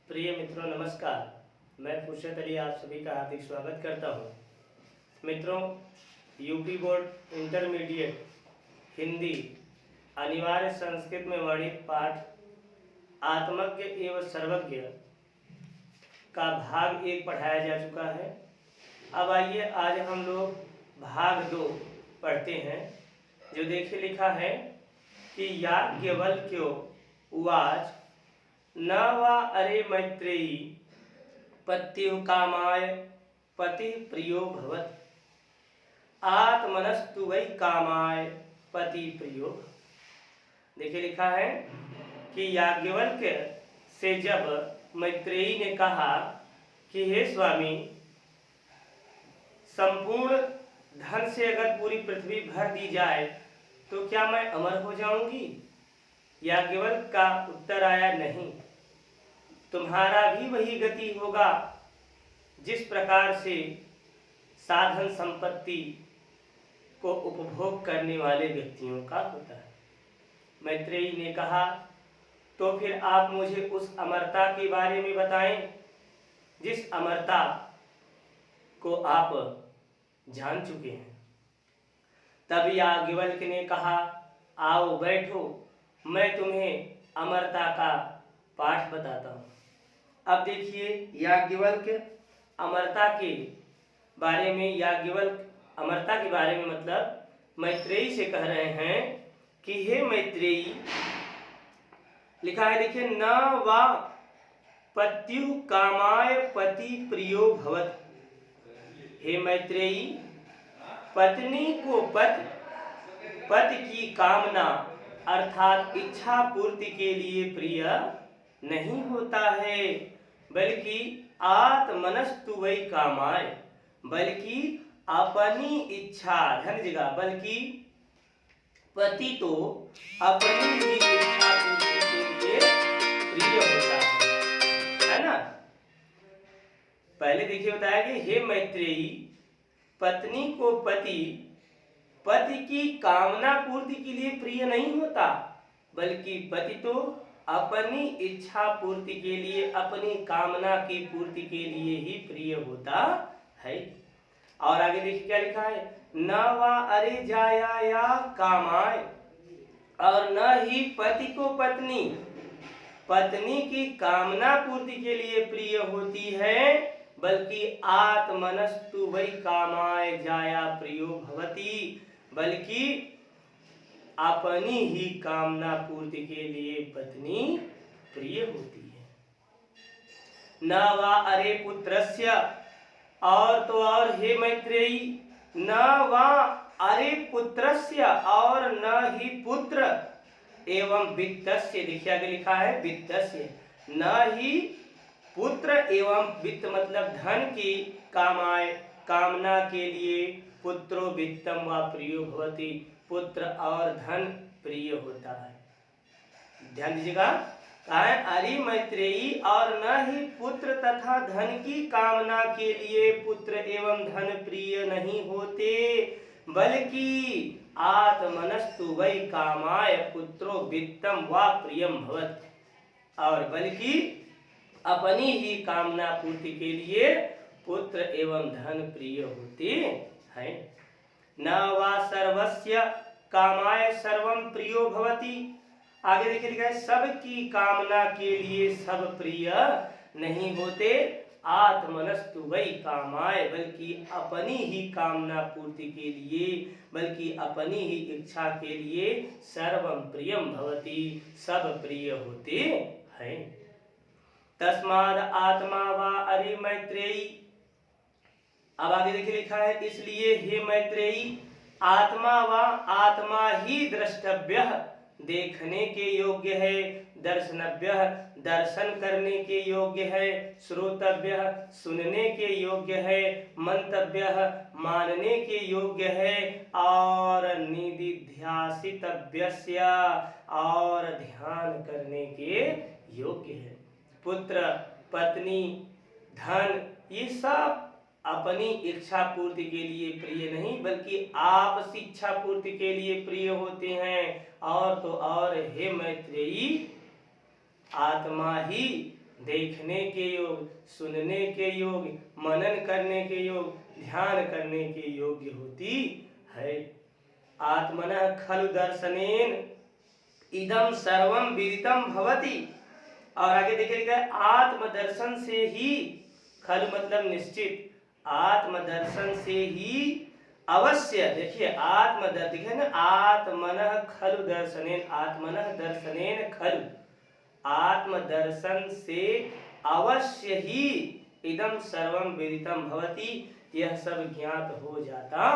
प्रिय मित्रों नमस्कार। मैं फुर्सत अली आप सभी का हार्दिक स्वागत करता हूँ। मित्रों, यूपी बोर्ड इंटरमीडिएट हिंदी अनिवार्य संस्कृत में वर्णित पाठ आत्मज्ञ एवं सर्वज्ञ का भाग 1 पढ़ाया जा चुका है। अब आइए आज हम लोग भाग 2 पढ़ते हैं। जो देखिए लिखा है कि याज्ञवल्क्यो उवाच न वा अरे मैत्रेयी पत्युः कामाय पतिः प्रियो भवत् आत्मनस्तु वै कामाय पति प्रियो। देखिए लिखा है कि याज्ञवल्क्य से जब मैत्रेयी ने कहा कि हे स्वामी, संपूर्ण धन से अगर पूरी पृथ्वी भर दी जाए तो क्या मैं अमर हो जाऊंगी? याज्ञवल्क्य का उत्तर आया, नहीं, तुम्हारा भी वही गति होगा जिस प्रकार से साधन संपत्ति को उपभोग करने वाले व्यक्तियों का होता है। मैत्रेयी ने कहा, तो फिर आप मुझे उस अमरता के बारे में बताएं जिस अमरता को आप जान चुके हैं। तब याज्ञवल्क्य ने कहा, आओ बैठो, मैं तुम्हें अमरता का पाठ बताता हूँ। अब देखिए याज्ञवल्क्य अमरता के बारे में अमरता के बारे में मतलब मैत्रेयी से कह रहे हैं कि हे मैत्रेयी, लिखा है देखिए, न वा पत्युः कामाय पति प्रियो भवत्। हे मैत्रेयी, पत्नी को पति की कामना अर्थात इच्छा पूर्ति के लिए प्रिय नहीं होता है, बल्कि आत्मनस्तु वै कामाय, बल्कि अपनी इच्छा, ध्यान दीजिएगा, बल्कि पति तो अपनी ही इच्छा पूर्ति के लिए प्रिय होता है ना। पहले देखिए बताया कि हे मैत्रेयी, पत्नी को पति की कामना पूर्ति के लिए प्रिय नहीं होता, बल्कि पति तो अपनी इच्छा पूर्ति के लिए, अपनी कामना की पूर्ति के लिए ही प्रिय होता है। और आगे देखिए क्या लिखा है, न वा अरे जाया या कामाय, और न ही पति को पत्नी की कामना पूर्ति के लिए प्रिय होती है, बल्कि आत्मनस्तु वै कामाय जाया प्रियो भवति, बल्कि अपनी ही कामना पूर्ति के लिए पत्नी प्रिय होती है। न वा अरे पुत्रस्य, और तो और हे मैत्रेयी, न वा अरे पुत्रस्य, और न ही पुत्र एवं वित्तस्य, देखिए आगे लिखा है वित्तस्य, न ही पुत्र एवं वित्त मतलब धन की कामना के लिए पुत्रो वित्तम वा प्रियो भवति, पुत्र और धन प्रिय होता है। ध्यान दीजिएगा, कहा है अरे मैत्रेयी, और न ही पुत्र तथा धन की कामना के लिए पुत्र एवं धन प्रिय नहीं होते, बल्कि आत्मनस्तु वै कामाय पुत्रो वित्तम वा प्रियम भवत्, और बल्कि अपनी ही कामना पूर्ति के लिए पुत्र एवं धन प्रिय होते हैं। न वा सर्वस्य कामाय सर्वं प्रियो भवति, आगे देखिए लिखा है, सबकी कामना के लिए सब प्रिय नहीं होते, आत्मनस्तु वै कामाय, बल्कि अपनी ही कामना पूर्ति के लिए, बल्कि अपनी ही इच्छा के लिए सर्वं प्रियम भवति, सब प्रिय होते हैं। तस्माद् आत्मा वा अरे मैत्रेयी, अब आगे देखिए लिखा है, इसलिए हे मैत्रेयी, आत्मा ही द्रष्टव्य, देखने के योग्य है, दर्शनव्य, दर्शन करने के योग्य है, श्रोतव्य, सुनने के योग्य है, मंतव्य, मानने के योग्य है, और निदिध्यासितव्यस्य, और ध्यान करने के योग्य है। पुत्र, पत्नी, धन, ये सब अपनी इच्छा पूर्ति के लिए प्रिय नहीं, बल्कि आपसी इच्छा पूर्ति के लिए प्रिय होते हैं। और तो और हे मैत्रेयी, आत्मा ही देखने के योग, सुनने के योग, मनन करने के योग, ध्यान करने के योग्य होती है। आत्मनः खलु दर्शनेन इदम सर्वम विदितम भवति। और आगे देखिएगा, आत्मदर्शन से ही, खलु मतलब निश्चित, आत्मदर्शन से ही अवश्य, देखिए आत्मदर्शन, देखिए ना, आत्मनः खलु दर्शनेन, आत्मनः दर्शनेन खलु, आत्मदर्शन से अवश्य ही इदम सर्वम विदितम भवति, यह सब ज्ञात हो जाता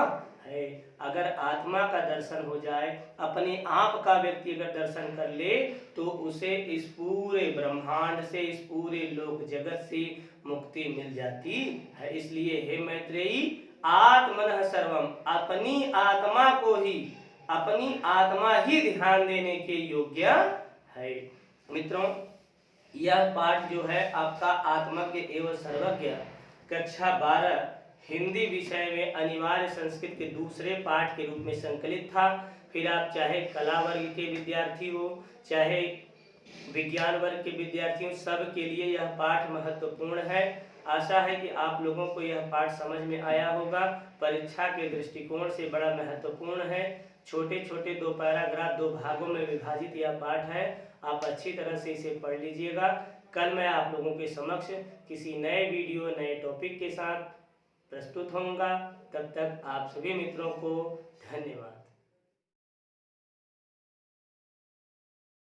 है। अगर आत्मा का दर्शन हो जाए, अपने आप का व्यक्ति अगर दर्शन कर ले, तो उसे इस पूरे ब्रह्मांड से, इस पूरे लोक जगत से मुक्ति मिल जाती है। इसलिए हे मैत्रेयी, आत्मनः सर्वम, अपनी आत्मा को ही, अपनी आत्मा ही ध्यान देने के योग्य है। मित्रों, यह पाठ जो है आपका आत्मज्ञ एवं सर्वज्ञ कक्षा 12 हिंदी विषय में अनिवार्य संस्कृत के दूसरे पाठ के रूप में संकलित था। फिर आप चाहे कला वर्ग के विद्यार्थी हो, चाहे विज्ञान वर्ग के विद्यार्थी हो, सब के लिए यह पाठ महत्वपूर्ण है। आशा है कि आप लोगों को यह पाठ समझ में आया होगा। परीक्षा के दृष्टिकोण से बड़ा महत्वपूर्ण है। छोटे छोटे 2 पैराग्राफ 2 भागों में विभाजित यह पाठ है। आप अच्छी तरह से इसे पढ़ लीजिएगा। कल मैं आप लोगों के समक्ष किसी नए वीडियो, नए टॉपिक के साथ प्रस्तुत होऊंगा। तब तक आप सभी मित्रों को धन्यवाद।